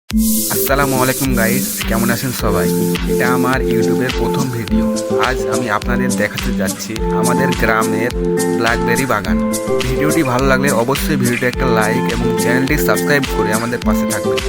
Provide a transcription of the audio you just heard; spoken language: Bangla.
আসসালামু আলাইকুম গাইস, কেমন আছেন সবাই? এটা আমার ইউটিউবের প্রথম ভিডিও। আজ আমি আপনাদের দেখাতে যাচ্ছি আমাদের গ্রামের ব্ল্যাকবেরি বাগান। ভিডিওটি ভালো লাগলে অবশ্যই ভিডিওটি একটা লাইক এবং চ্যানেলটি সাবস্ক্রাইব করে আমাদের পাশে থাকবেন।